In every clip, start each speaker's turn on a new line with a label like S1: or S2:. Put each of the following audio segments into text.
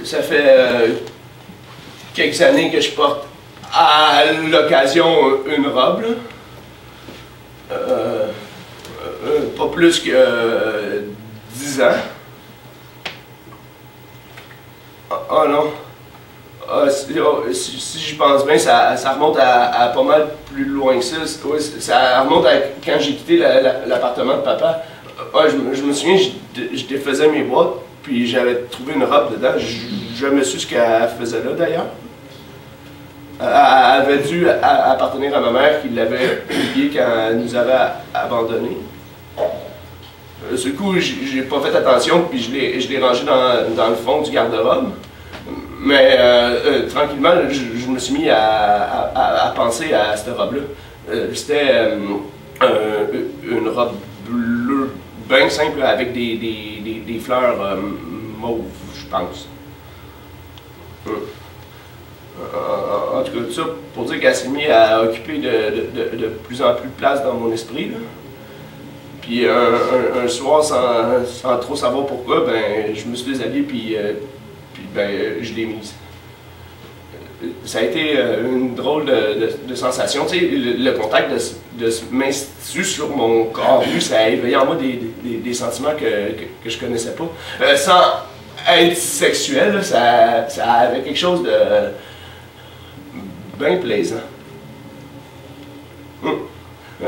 S1: Ça fait quelques années que je porte à l'occasion une robe, là. Pas plus que 10 ans. Oh non. Si je pense bien, ça remonte à pas mal plus loin que ça. Ouais, ça remonte à quand j'ai quitté l'appartement de papa. Je me souviens, je défaisais mes boîtes, puis j'avais trouvé une robe dedans. Je me suis ce qu'elle faisait là d'ailleurs. Elle avait dû appartenir à ma mère qui l'avait oubliée quand elle nous avait abandonnés. Ce coup, j'ai pas fait attention, puis je l'ai rangé dans le fond du garde-robe. Mais tranquillement, je me suis mis à penser à cette robe-là. C'était une robe bleue, bien simple, avec des fleurs mauves, je pense. En tout cas, tout ça pour dire qu'elle s'est mise à occuper de plus en plus de place dans mon esprit, là. Puis un soir, sans trop savoir pourquoi, ben, je me suis déshabillé, puis ben, je l'ai mise. Ça a été une drôle de sensation. Tu sais, le contact de main dessus sur mon corps nu, ça a éveillé en moi des sentiments que je connaissais pas. Sans être sexuel, là, ça avait quelque chose de bien plaisant.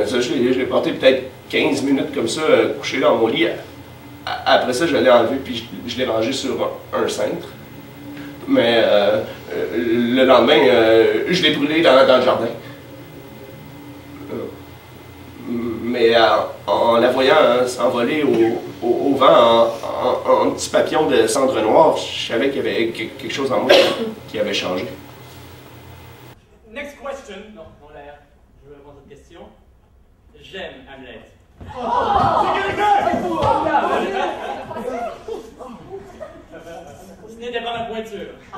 S1: Ça, je l'ai porté peut-être 15 minutes comme ça, couché dans mon lit. Après ça, je l'ai enlevé puis je l'ai rangé sur un cintre. Mais le lendemain, je l'ai brûlé dans le jardin. Mais en la voyant s'envoler au vent en petits papillons de cendre noire, je savais qu'il y avait quelque chose en moi qui avait changé.
S2: Next question. Non, en l'air. Je veux répondre à cette question. J'aime Hamlet. C'est quelqu'un! Ce n'était pas ma pointure. How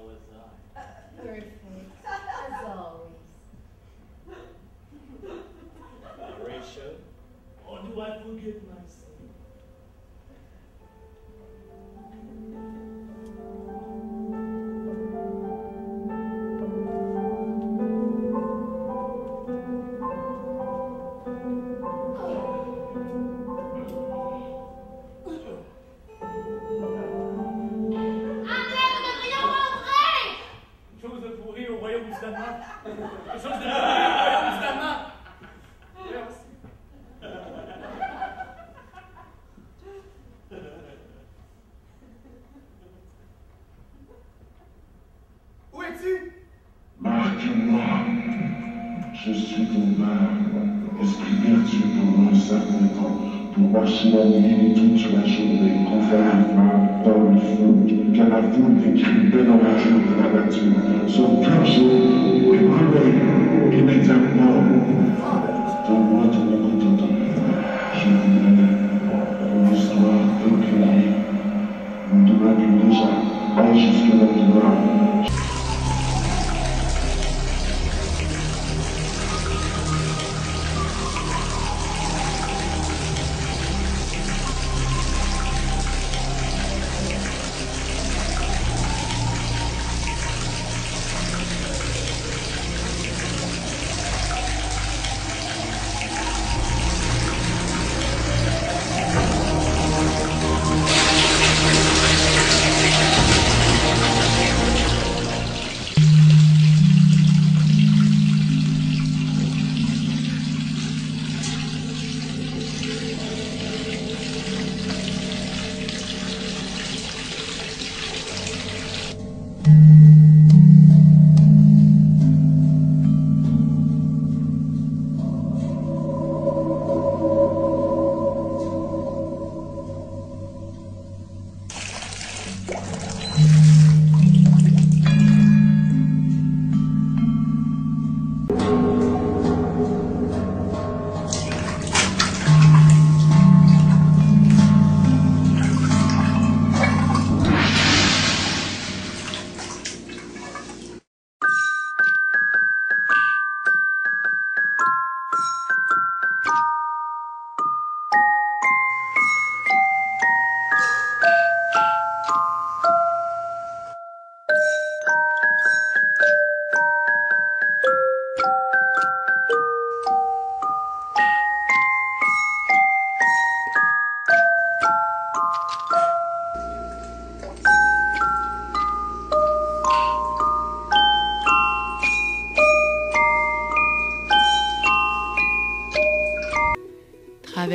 S2: was I?
S3: Perfect, as always.
S2: Rachel? Or do I forget myself?
S1: Où es-tu?
S4: Marque-moi. Je suis ton âme, esprit perdu pour un certain temps, pour marcher la nuit toute la journée, pour faire les mains dans le feu, car la foule écrit dès dans la jour de la nature, sont toujours et brûlés immédiatement. Donne-moi ton écoute, je voudrais une histoire recueillie, de la plus légère, jusqu'à la douleur.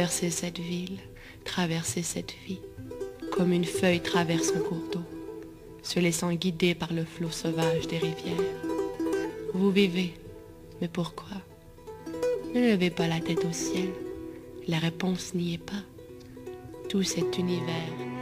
S5: traverser cette ville, traverser cette vie, comme une feuille traverse un cours d'eau, se laissant guider par le flot sauvage des rivières. Vous vivez, mais pourquoi? Ne levez pas la tête au ciel, la réponse n'y est pas. Tout cet univers